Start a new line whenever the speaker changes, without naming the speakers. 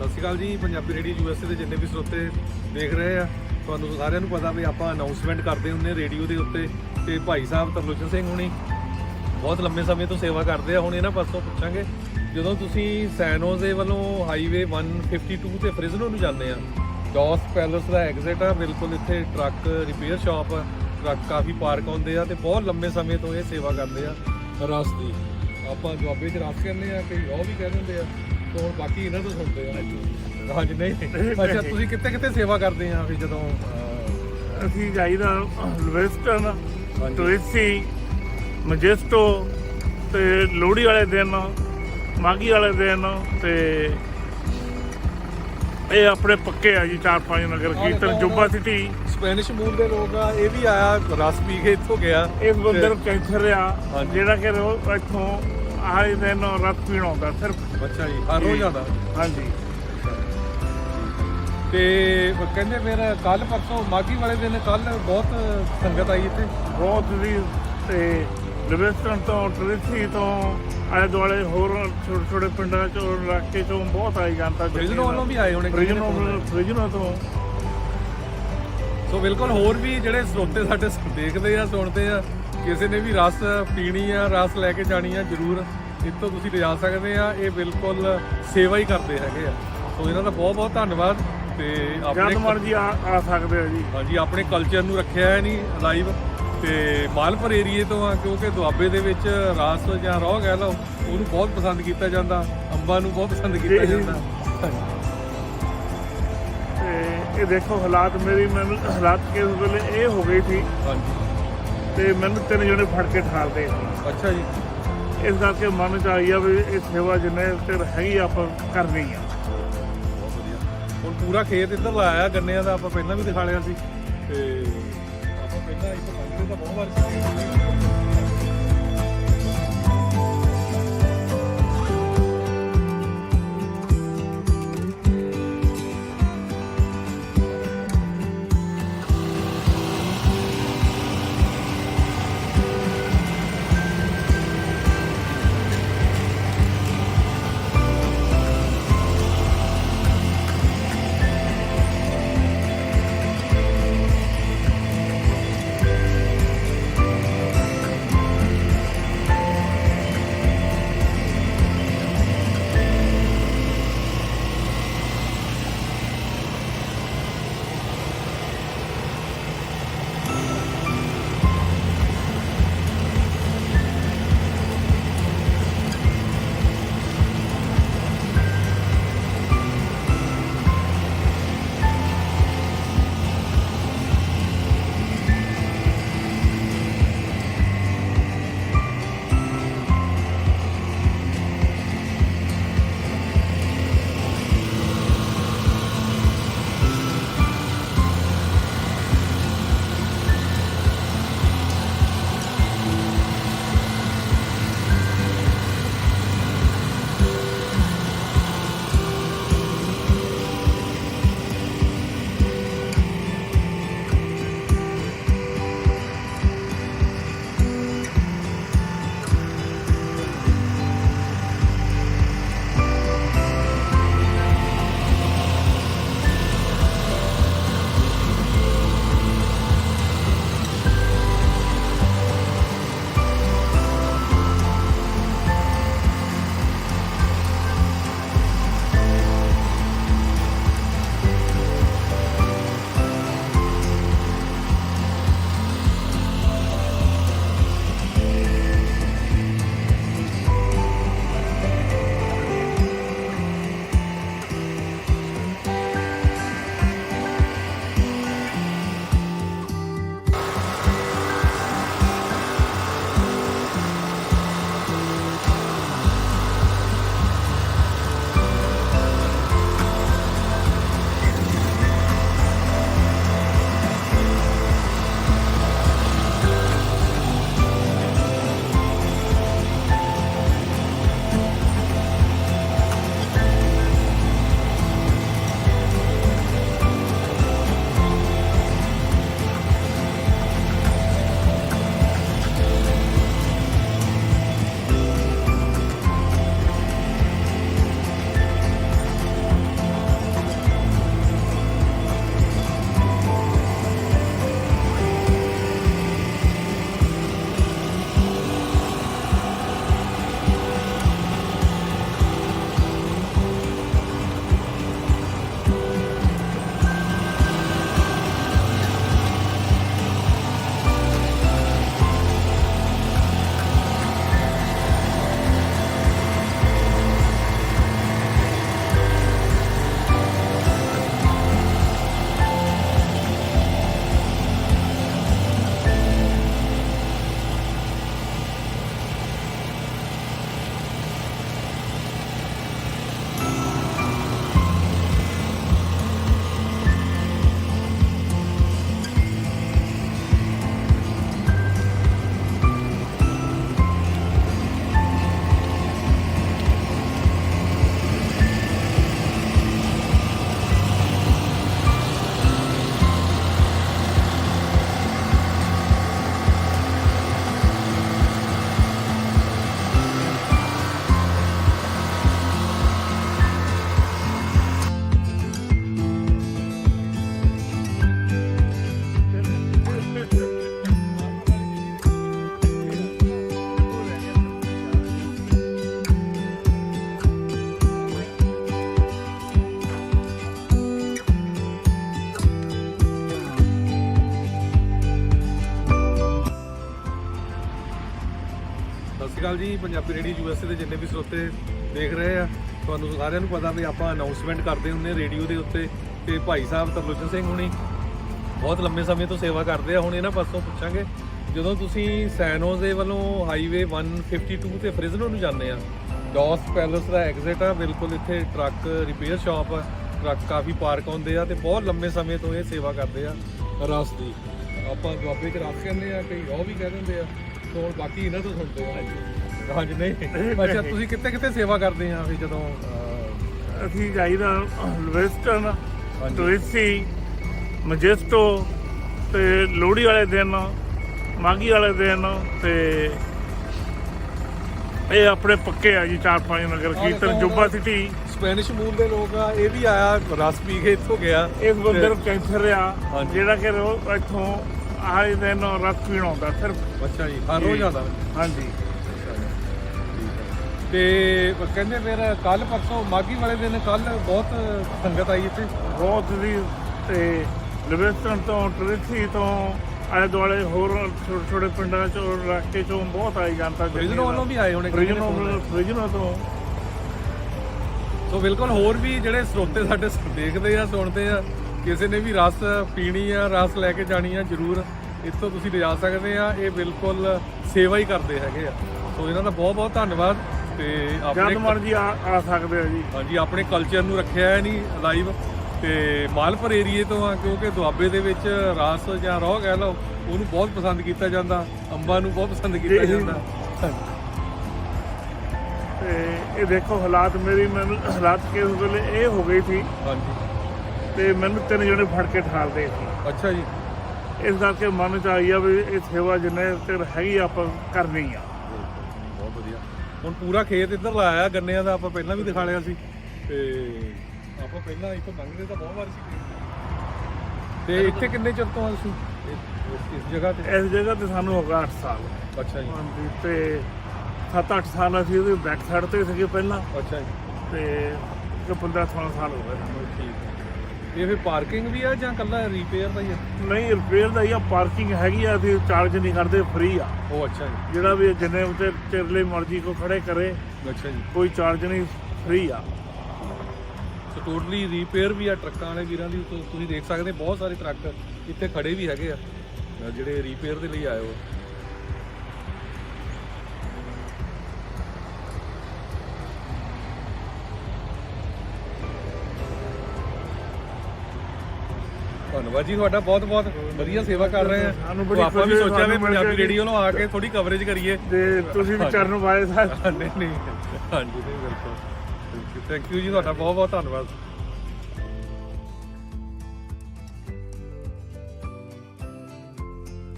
ਸਤਿ ਸ਼੍ਰੀ ਅਕਾਲ ਜੀ। Punjabi radio USA ਦੇ ਜਿੰਨੇ ਵੀ ਸਰੋਤੇ ਦੇਖ ਰਹੇ ਆ, ਤੁਹਾਨੂੰ ਸਾਰਿਆਂ ਨੂੰ ਪਤਾ ਵੀ ਆਪਾਂ ਅਨਾਉਂਸਮੈਂਟ ਕਰਦੇ ਹੁੰਦੇ ਰੇਡੀਓ ਦੇ ਉੱਤੇ। ਤੇ ਭਾਈ ਸਾਹਿਬ ਤਰਲੋਚਨ ਸਿੰਘ ਹੁਣੀ ਬਹੁਤ ਲੰਮੇ ਸਮੇਂ ਤੋਂ ਸੇਵਾ ਕਰਦੇ ਆ। ਹੁਣ ਇਹਨਾਂ ਪਾਸੋਂ ਪੁੱਛਾਂਗੇ, ਜਦੋਂ ਤੁਸੀਂ ਸੈਨੋਜ਼ੇ ਵੱਲੋਂ ਹਾਈਵੇ 152 ਤੇ ਫ੍ਰਿਜ਼ਨੋ ਨੂੰ ਜਾਂਦੇ ਆ, ਡੌਸ ਪੈਲਸ ਦਾ ਐਗਜ਼ਿਟ ਆ ਬਿਲਕੁਲ, ਇੱਥੇ ਟਰੱਕ ਰਿਪੇਅਰ ਸ਼ਾਪ ਆ, ਟਰੱਕ ਕਾਫੀ ਪਾਰਕ ਆਉਂਦੇ ਆ ਤੇ ਬਹੁਤ ਲੰਮੇ ਸਮੇਂ ਤੋਂ ਇਹ ਸੇਵਾ ਕਰਦੇ ਆ ਰਸ ਦੀ। ਆਪਾਂ ਦੁਆਬੇ 'ਚ ਰਸ ਕਹਿੰਦੇ ਆ, ਕਈ ਉਹ ਵੀ ਕਹਿ ਦਿੰਦੇ ਆ। ਤੇ ਹੁਣ ਬਾਕੀ ਇਹਨਾਂ ਤੋਂ ਸੁਣਦੇ ਆ। ਹਾਂਜੀ, ਨਹੀਂ ਅੱਛਾ, ਤੁਸੀਂ ਕਿੱਥੇ ਕਿੱਥੇ ਸੇਵਾ ਕਰਦੇ ਆ? ਫਿਰ ਜਦੋਂ
ਅਸੀਂ ਜਾਈਦਾ ਲਵਿਸਟਨ, ਟ੍ਰੇਸੀ, ਮਜੈਸਟੋ ਤੇ ਲੋਹੜੀ ਵਾਲੇ ਦਿਨ, ਮਾਘੀ ਵਾਲੇ ਦਿਨ, ਤੇ ਇਹ ਆਪਣੇ ਪੱਕੇ ਆ ਜੀ 4-5 ਨਗਰ ਕੀਰਤਨ। ਜੁਬਾ ਸਿਟੀ
ਸਪੈਨਿਸ਼ ਮੂਲ ਦੇ ਲੋਕ ਆ, ਇਹ ਵੀ ਆਇਆ ਰਸ ਪੀ ਕੇ ਇੱਥੋਂ ਗਿਆ।
ਇਸ ਬੰਦੇ ਨੂੰ ਕੈਂਸਰ ਆ, ਜਿਹੜਾ ਕਿ ਇੱਥੋਂ ਆਏ ਦਿਨ ਰਸ ਪੀਣ ਆਉਂਦਾ ਸਿਰਫ।
ਅੱਛਾ ਜੀ, ਹਰ ਰੋਜ਼ ਆਉਂਦਾ?
ਹਾਂਜੀ।
ਤੇ ਕਹਿੰਦੇ ਫਿਰ ਕੱਲ ਪਰਸੋਂ ਮਾਘੀ ਵਾਲੇ ਦਿਨ ਕੱਲ ਬਹੁਤ ਸੰਗਤ ਆਈ ਇੱਥੇ,
ਬਹੁਤ ਜੀ। ਤੇ ਲਿਵਿੰਗਸਟਨ ਤੋਂ, ਟ੍ਰੇਸੀ ਤੋਂ, ਆਲੇ ਦੁਆਲੇ ਹੋਰ ਛੋਟੇ ਛੋਟੇ ਪਿੰਡਾਂ ਚੋਂ, ਇਲਾਕੇ ਚੋਂ ਬਹੁਤ ਆਈ ਜਾਂਦਾ।
ਫ੍ਰਿਜ਼ਨੋ ਵੱਲੋਂ ਵੀ ਆਏ ਹੋਣੇ?
ਫ੍ਰਿਜ਼ਨੋ ਤੋਂ।
ਸੋ ਬਿਲਕੁਲ, ਹੋਰ ਵੀ ਜਿਹੜੇ ਸਰੋਤੇ ਸਾਡੇ ਦੇਖਦੇ ਆ, ਸੁਣਦੇ ਆ, ਕਿਸੇ ਨੇ ਵੀ ਰਸ ਪੀਣੀ ਆ, ਰਸ ਲੈ ਕੇ ਜਾਣੀ ਆ, ਜ਼ਰੂਰ ਇੱਥੋਂ ਤੁਸੀਂ ਲਿਜਾ ਸਕਦੇ ਆ। ਇਹ ਬਿਲਕੁਲ ਸੇਵਾ ਹੀ ਕਰਦੇ ਹੈਗੇ ਆ। ਸੋ ਇਹਨਾਂ ਦਾ ਬਹੁਤ ਬਹੁਤ ਧੰਨਵਾਦ। ਤੇ
ਜਦ ਮਰਜੀ ਆ ਸਕਦੇ ਹੋ ਜੀ।
ਹਾਂਜੀ, ਆਪਣੇ ਕਲਚਰ ਨੂੰ ਰੱਖਿਆ ਹੈ ਨਹੀਂ ਲਾਈਵ। ਤੇ ਮਾਲਪੁਰ ਏਰੀਏ ਤੋਂ ਆ, ਕਿਉਂਕਿ ਦੁਆਬੇ ਦੇ ਵਿੱਚ ਰਸ ਜਾਂ ਰੋਹ ਕਹਿ ਲਓ, ਉਹਨੂੰ ਬਹੁਤ ਪਸੰਦ ਕੀਤਾ ਜਾਂਦਾ, ਅੰਬਾਂ ਨੂੰ ਬਹੁਤ ਪਸੰਦ ਕੀਤਾ ਜਾਂਦਾ।
ਤੇ ਇਹ ਦੇਖੋ ਹਾਲਾਤ, ਮੈਨੂੰ ਹਾਲਾਤ ਕਿਸ ਵੇਲੇ ਇਹ ਹੋ ਗਈ ਸੀ।
ਹਾਂਜੀ।
ਤੇ ਮੈਨੂੰ 3 ਜਣੇ ਫੜ ਕੇ ਠਾਲਦੇ ਸੀ।
ਅੱਛਾ ਜੀ।
ਇਸ ਕਰਕੇ ਮਨ ਚ ਆਈ ਆ ਵੀ ਇਹ ਸੇਵਾ ਜਿੰਨੇ ਚਿਰ ਹੈਗੀ ਆਪਾਂ ਕਰਨੀ ਆ।
ਬਹੁਤ ਵਧੀਆ। ਹੁਣ ਪੂਰਾ ਖੇਤ ਇੱਧਰ ਲਾਇਆ ਗੰਨਿਆਂ ਦਾ, ਆਪਾਂ ਪਹਿਲਾਂ ਵੀ ਦਿਖਾ ਲਿਆ ਸੀ। ਤੇ ਆਪਾਂ ਪਹਿਲਾਂ ਇੱਥੇ ਪੰਜੇ ਦਾ ਬਹੁਤ ਵਾਰ ਅਕਾਲ ਜੀ। ਪੰਜਾਬੀ ਰੇਡੀਓ ਯੂਐਸਏ ਦੇ ਜਿੰਨੇ ਵੀ ਸਰੋਤੇ ਦੇਖ ਰਹੇ ਆ, ਤੁਹਾਨੂੰ ਸਾਰਿਆਂ ਨੂੰ ਪਤਾ ਵੀ ਆਪਾਂ ਅਨਾਉਂਸਮੈਂਟ ਕਰਦੇ ਹੁੰਦੇ ਰੇਡੀਓ ਦੇ ਉੱਤੇ, ਤੇ ਭਾਈ ਸਾਹਿਬ ਤਰਲੋਚਨ ਸਿੰਘ ਹੁਣੀ ਬਹੁਤ ਲੰਮੇ ਸਮੇਂ ਤੋਂ ਸੇਵਾ ਕਰਦੇ ਆ। ਹੁਣ ਇਹਨਾਂ ਪਾਸੋਂ ਪੁੱਛਾਂਗੇ, ਜਦੋਂ ਤੁਸੀਂ ਸੈਨੋਜ਼ੇ ਵੱਲੋਂ ਹਾਈਵੇ 152 ਤੇ ਫ੍ਰਿਜ਼ਨੋ ਨੂੰ ਜਾਂਦੇ ਆ, ਡੌਸ ਪੈਲਸ ਦਾ ਐਗਜ਼ਿਟ ਆ, ਬਿਲਕੁਲ ਇੱਥੇ ਟਰੱਕ ਰਿਪੇਅਰ ਸ਼ਾਪ ਆ, ਟਰੱਕ ਕਾਫੀ ਪਾਰਕ ਆਉਂਦੇ ਆ ਤੇ ਬਹੁਤ ਲੰਮੇ ਸਮੇਂ ਤੋਂ ਇਹ ਸੇਵਾ ਕਰਦੇ ਆ ਰਸ ਦੀ। ਆਪਾਂ ਦੁਆਬੇ 'ਚ ਰਸ ਕਹਿੰਦੇ ਆ, ਕਈ ਉਹ ਵੀ ਕਹਿ ਦਿੰਦੇ ਆ। ਸੋ ਹੁਣ ਬਾਕੀ ਇਹਨਾਂ ਤੋਂ ਸੁਣਦੇ ਆ। ਹਾਂਜੀ ਨਹੀਂ, ਅੱਛਾ ਤੁਸੀਂ ਕਿੱਥੇ ਕਿੱਥੇ ਸੇਵਾ ਕਰਦੇ ਆ ਵੀ ਜਦੋਂ?
ਅਸੀਂ ਜਾਈਦਾ ਲਿਵਿੰਗਸਟਨ, ਟ੍ਰੇਸੀ, ਮਜੈਸਟੋ ਤੇ ਲੋਹੜੀ ਵਾਲੇ ਦਿਨ, ਮਾਘੀ ਵਾਲੇ ਦਿਨ, ਤੇ ਇਹ ਆਪਣੇ ਪੱਕੇ ਆ ਜੀ 4-5 ਨਗਰ ਕੀਰਤਨ। ਜੁਬਾ ਸਿਟੀ
ਸਪੈਨਿਸ਼ ਮੂਲ ਦੇ ਲੋਕ ਆ, ਇਹ ਵੀ ਆਇਆ ਰਸ ਪੀ ਕੇ ਇੱਥੋਂ ਗਿਆ।
ਇਸ ਬੰਦੇ ਨੂੰ ਕੈਂਸਰ ਆ ਜਿਹੜਾ ਕਿ ਇੱਥੋਂ ਆਏ ਦਿਨ ਰਸ ਪੀਣ ਆਉਂਦਾ ਸਿਰਫ।
ਅੱਛਾ ਜੀ, ਹਰ ਰੋਜ਼ ਆਉਂਦਾ?
ਹਾਂਜੀ।
ਤੇ ਕਹਿੰਦੇ ਫਿਰ ਕੱਲ ਪਰਸੋਂ ਮਾਘੀ ਵਾਲੇ ਦਿਨ ਕੱਲ ਬਹੁਤ ਸੰਗਤ ਆਈ ਇੱਥੇ?
ਬਹੁਤ ਦੀ। ਤੇ ਲਿਵਿੰਗਸਟਨ ਤੋਂ, ਟ੍ਰੇਸੀ ਤੋਂ, ਆਲੇ ਦੁਆਲੇ ਹੋਰ ਛੋਟੇ ਛੋਟੇ ਪਿੰਡਾਂ ਚੋਂ, ਇਲਾਕੇ ਚੋਂ ਬਹੁਤ ਆਈ ਜਨਤਾ।
ਫ੍ਰਿਜ਼ਨੋ ਵੱਲੋਂ ਵੀ ਆਏ ਹੋਣੇ?
ਫ੍ਰਿਜ਼ਨੋ ਤੋਂ।
ਸੋ ਬਿਲਕੁਲ ਹੋਰ ਵੀ ਜਿਹੜੇ ਸਰੋਤੇ ਸਾਡੇ ਦੇਖਦੇ ਆ, ਸੁਣਦੇ ਆ, ਕਿਸੇ ਨੇ ਵੀ ਰਸ ਪੀਣੀ ਆ, ਰਸ ਲੈ ਕੇ ਜਾਣੀ ਆ, ਜ਼ਰੂਰ ਇੱਥੋਂ ਤੁਸੀਂ ਲਿਜਾ ਸਕਦੇ ਆ। ਇਹ ਬਿਲਕੁਲ ਸੇਵਾ ਹੀ ਕਰਦੇ ਹੈਗੇ ਆ। ਸੋ ਇਹਨਾਂ ਦਾ ਬਹੁਤ ਬਹੁਤ ਧੰਨਵਾਦ। ਤੇ
ਜਦ ਮਰਜੀ ਆ ਸਕਦੇ ਆ ਜੀ।
ਹਾਂਜੀ, ਆਪਣੇ ਕਲਚਰ ਨੂੰ ਰੱਖਿਆ ਹੈ ਨਹੀਂ ਲਾਈਵ। ਤੇ ਮਾਲਪੁਰ ਏਰੀਏ ਤੋਂ ਆ, ਕਿਉਂਕਿ ਦੁਆਬੇ ਦੇ ਵਿੱਚ ਰਸ ਜਾਂ ਰੋਹ ਕਹਿ ਲਓ, ਉਹਨੂੰ ਬਹੁਤ ਪਸੰਦ ਕੀਤਾ ਜਾਂਦਾ, ਅੰਬਾਂ ਨੂੰ ਬਹੁਤ ਪਸੰਦ ਕੀਤਾ ਜਾਂਦਾ।
ਤੇ ਇਹ ਦੇਖੋ ਹਾਲਾਤ ਮੈਨੂੰ ਹਾਲਾਤ ਕਿਸ ਵੇਲੇ ਇਹ ਹੋ ਗਈ ਸੀ।
ਹਾਂਜੀ।
ਤੇ ਮੈਨੂੰ 3 ਜਣੇ ਫੜ ਕੇ ਠਾਲਦੇ ਸੀ।
ਅੱਛਾ ਜੀ।
ਇਸ ਕਰਕੇ ਮਨ ਚ ਆਈ ਆ ਵੀ ਇਹ ਸੇਵਾ ਜਿੰਨੇ ਚਿਰ ਹੈਗੀ ਆਪਾਂ ਕਰਨੀ ਆ।
ਬਹੁਤ ਵਧੀਆ। ਹੁਣ ਪੂਰਾ ਖੇਤ ਇੱਧਰ ਲਾਇਆ ਗੰਨਿਆਂ ਦਾ, ਆਪਾਂ ਪਹਿਲਾਂ ਵੀ ਦਿਖਾ ਲਿਆ ਸੀ। ਤੇ ਆਪਾਂ ਪਹਿਲਾਂ ਇੱਥੋਂ ਲੰਘਦੇ ਤਾਂ ਬਹੁਤ ਵਾਰ ਸੀ। ਤੇ ਇੱਥੇ ਕਿੰਨੇ ਚਿਰ ਤੋਂ ਆ ਤੁਸੀਂ ਇਸ ਜਗ੍ਹਾ ਤੇ?
ਇਸ ਜਗ੍ਹਾ ਤੇ ਸਾਨੂੰ ਹੋ ਗਿਆ 8 ਸਾਲ।
ਅੱਛਾ ਜੀ।
ਹਾਂਜੀ। ਤੇ 7-8 ਸਾਲ ਅਸੀਂ ਉਹਦੇ ਬੈਕ ਸਾਈਡ ਤੇ ਸੀਗੇ ਪਹਿਲਾਂ।
ਅੱਛਾ ਜੀ।
ਤੇ 15-16 ਸਾਲ ਹੋ ਗਏ ਸਾਨੂੰ।
ਠੀਕ ਹੈ। ਇਹ ਫਿਰ ਪਾਰਕਿੰਗ ਵੀ ਆ ਜਾਂ ਕੱਲਾ ਰਿਪੇਅਰ ਦਾ ਹੀ ਆ?
ਨਹੀਂ, ਰਿਪੇਅਰ ਦਾ ਹੀ ਆ। ਪਾਰਕਿੰਗ ਹੈਗੀ ਆ, ਅਸੀਂ ਚਾਰਜ ਨਹੀਂ ਕਰਦੇ, ਫ੍ਰੀ ਆ।
ਉਹ ਅੱਛਾ ਜੀ।
ਜਿਹੜਾ ਵੀ ਜਿੰਨੇ ਉੱਤੇ ਚਿਰਲੇ ਮਰਜ਼ੀ ਕੋ ਖੜੇ ਕਰੇ,
ਅੱਛਾ ਜੀ,
ਕੋਈ ਚਾਰਜ ਨਹੀਂ, ਫ੍ਰੀ ਆ।
ਸੋ ਟੋਟਲੀ ਰਿਪੇਅਰ ਵੀ ਆ ਟਰੱਕਾਂ ਵਾਲੇ ਵੀਰਾਂ ਦੀ। ਤੁਸੀਂ ਦੇਖ ਸਕਦੇ ਬਹੁਤ ਸਾਰੇ ਟਰੱਕ ਇੱਥੇ ਖੜੇ ਵੀ ਹੈਗੇ ਆ ਜਿਹੜੇ ਰਿਪੇਅਰ ਦੇ ਲਈ ਆਏ ਹੋ। ਧੰਨਵਾਦ ਜੀ ਤੁਹਾਡਾ, ਬਹੁਤ ਬਹੁਤ ਵਧੀਆ ਸੇਵਾ ਕਰ ਰਹੇ ਆ। ਆਪਾਂ ਵੀ ਸੋਚਿਆ ਵੀ ਪੰਜਾਬੀ ਰੇਡੀਓ ਨੂੰ ਆ ਕੇ ਥੋੜੀ ਕਵਰੇਜ ਕਰੀਏ।
ਤੇ ਤੁਸੀਂ ਵੀ ਚਰਨ ਵਾਲੇ ਸਾਹਿਬ।
ਨਹੀਂ ਨਹੀਂ, ਹਾਂਜੀ ਨਹੀਂ, ਬਿਲਕੁਲ। ਥੈਂਕ ਯੂ ਜੀ ਤੁਹਾਡਾ, ਬਹੁਤ ਬਹੁਤ ਧੰਨਵਾਦ।